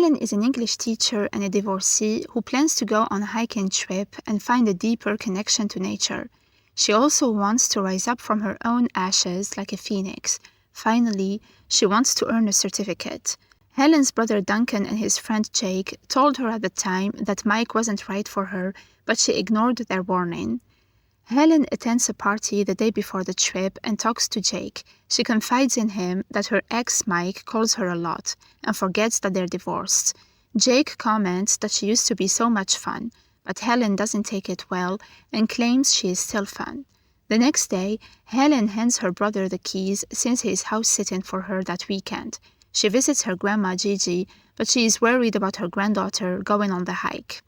Helen is an English teacher and a divorcee who plans to go on a hiking trip and find a deeper connection to nature. She also wants to rise up from her own ashes like a phoenix. Finally, she wants to earn a certificate. Helen's brother Duncan and his friend Jake told her at the time that Mike wasn't right for her, but she ignored their warning. Helen attends a party the day before the trip and talks to Jake. She confides in him that her ex Mike calls her a lot and forgets that they're divorced. Jake comments that she used to be so much fun, but Helen doesn't take it well and claims she is still fun. The next day, Helen hands her brother the keys since he is house-sitting for her that weekend. She visits her grandma Gigi, but she is worried about her granddaughter going on the hike.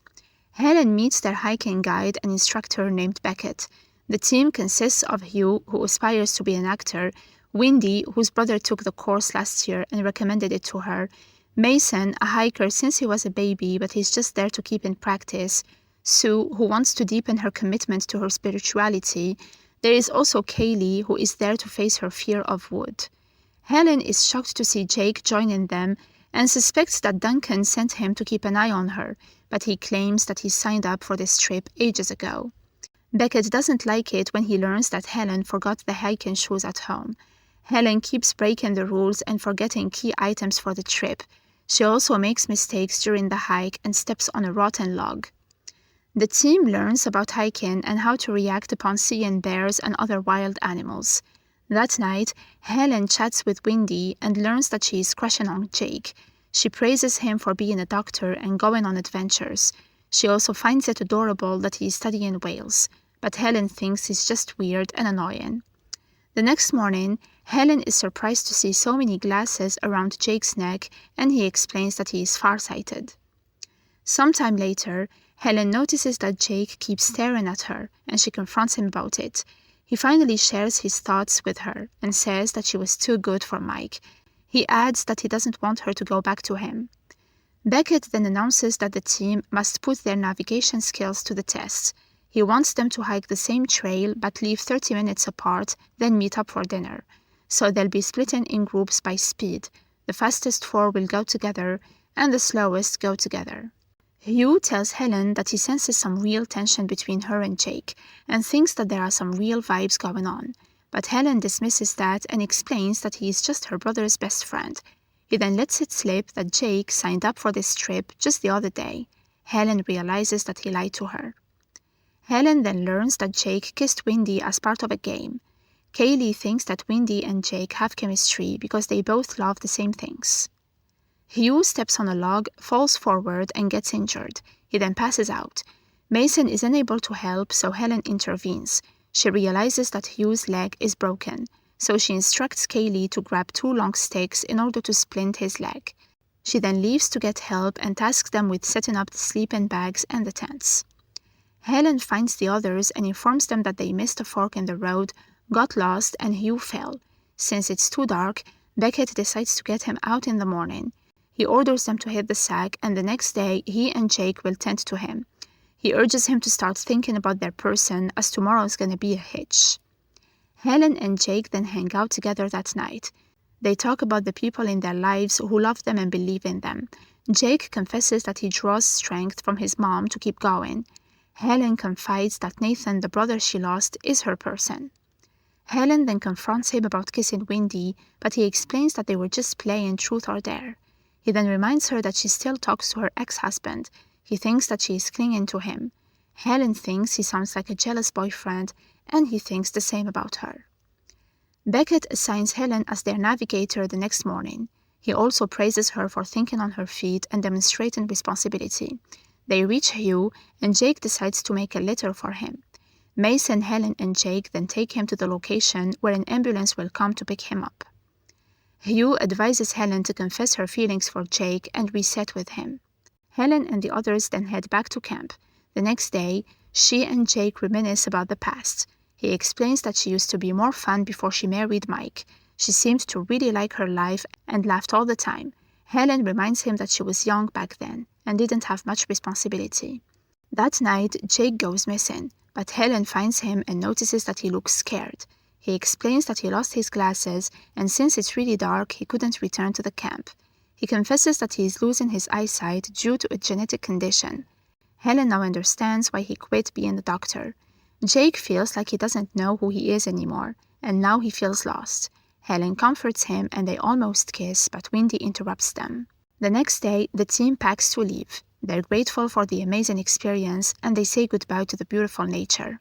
Helen meets their hiking guide and instructor named Beckett. The team consists of Hugh, who aspires to be an actor, Windy, whose brother took the course last year and recommended it to her, Mason, a hiker since he was a baby but he's just there to keep in practice, Sue, who wants to deepen her commitment to her spirituality. There is also Kaylee, who is there to face her fear of wood. Helen is shocked to see Jake joining them and suspects that Duncan sent him to keep an eye on her, but he claims that he signed up for this trip ages ago. Beckett doesn't like it when he learns that Helen forgot the hiking shoes at home. Helen keeps breaking the rules and forgetting key items for the trip. She also makes mistakes during the hike and steps on a rotten log. The team learns about hiking and how to react upon seeing bears and other wild animals. That night, Helen chats with Windy and learns that she is crushing on Jake. She praises him for being a doctor and going on adventures. She also finds it adorable that he is studying whales, but Helen thinks he's just weird and annoying. The next morning, Helen is surprised to see so many glasses around Jake's neck, and he explains that he is farsighted. Sometime later, Helen notices that Jake keeps staring at her, and she confronts him about it. He finally shares his thoughts with her and says that she was too good for Mike. He adds that he doesn't want her to go back to him. Beckett then announces that the team must put their navigation skills to the test. He wants them to hike the same trail but leave 30 minutes apart, then meet up for dinner. So they'll be splitting in groups by speed. The fastest 4 will go together, and the slowest go together. Hugh tells Helen that he senses some real tension between her and Jake, and thinks that there are some real vibes going on. But Helen dismisses that and explains that he is just her brother's best friend. He then lets it slip that Jake signed up for this trip just the other day. Helen realizes that he lied to her. Helen then learns that Jake kissed Windy as part of a game. Kaylee thinks that Windy and Jake have chemistry because they both love the same things. Hugh steps on a log, falls forward, and gets injured. He then passes out. Mason is unable to help, so Helen intervenes. She realizes that Hugh's leg is broken, so she instructs Kaylee to grab 2 long sticks in order to splint his leg. She then leaves to get help and tasks them with setting up the sleeping bags and the tents. Helen finds the others and informs them that they missed a fork in the road, got lost, and Hugh fell. Since it's too dark, Beckett decides to get him out in the morning. He orders them to hit the sack, and the next day he and Jake will tend to him. He urges him to start thinking about their person, as tomorrow is going to be a hitch. Helen and Jake then hang out together that night. They talk about the people in their lives who love them and believe in them. Jake confesses that he draws strength from his mom to keep going. Helen confides that Nathan, the brother she lost, is her person. Helen then confronts him about kissing Windy, but he explains that they were just playing truth or dare. He then reminds her that she still talks to her ex-husband. He thinks that she is clinging to him. Helen thinks he sounds like a jealous boyfriend, and he thinks the same about her. Beckett assigns Helen as their navigator the next morning. He also praises her for thinking on her feet and demonstrating responsibility. They reach Hugh, and Jake decides to make a litter for him. Mason, Helen, and Jake then take him to the location where an ambulance will come to pick him up. Hugh advises Helen to confess her feelings for Jake and reset with him. Helen and the others then head back to camp. The next day, she and Jake reminisce about the past. He explains that she used to be more fun before she married Mike. She seemed to really like her life and laughed all the time. Helen reminds him that she was young back then and didn't have much responsibility. That night, Jake goes missing, but Helen finds him and notices that he looks scared. He explains that he lost his glasses, and since it's really dark, he couldn't return to the camp. He confesses that he is losing his eyesight due to a genetic condition. Helen now understands why he quit being a doctor. Jake feels like he doesn't know who he is anymore, and now he feels lost. Helen comforts him and they almost kiss, but Wendy interrupts them. The next day, the team packs to leave. They're grateful for the amazing experience and they say goodbye to the beautiful nature.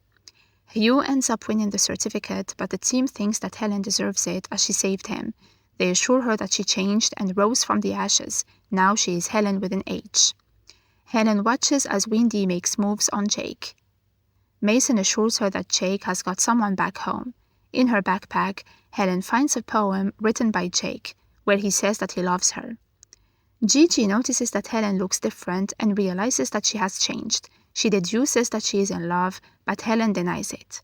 Hugh ends up winning the certificate, but the team thinks that Helen deserves it as she saved him. They assure her that she changed and rose from the ashes. Now she is Helen with an H. Helen watches as Wendy makes moves on Jake. Mason assures her that Jake has got someone back home. In her backpack, Helen finds a poem written by Jake, where he says that he loves her. Gigi notices that Helen looks different and realizes that she has changed. She deduces that she is in love, but Helen denies it.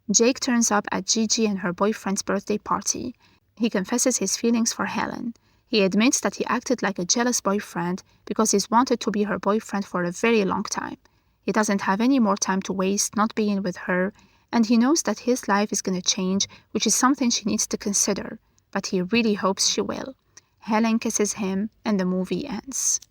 Jake turns up at Gigi and her boyfriend's birthday party. He confesses his feelings for Helen. He admits that he acted like a jealous boyfriend because he's wanted to be her boyfriend for a very long time. He doesn't have any more time to waste not being with her, and he knows that his life is going to change, which is something she needs to consider, but he really hopes she will. Helen kisses him, and the movie ends.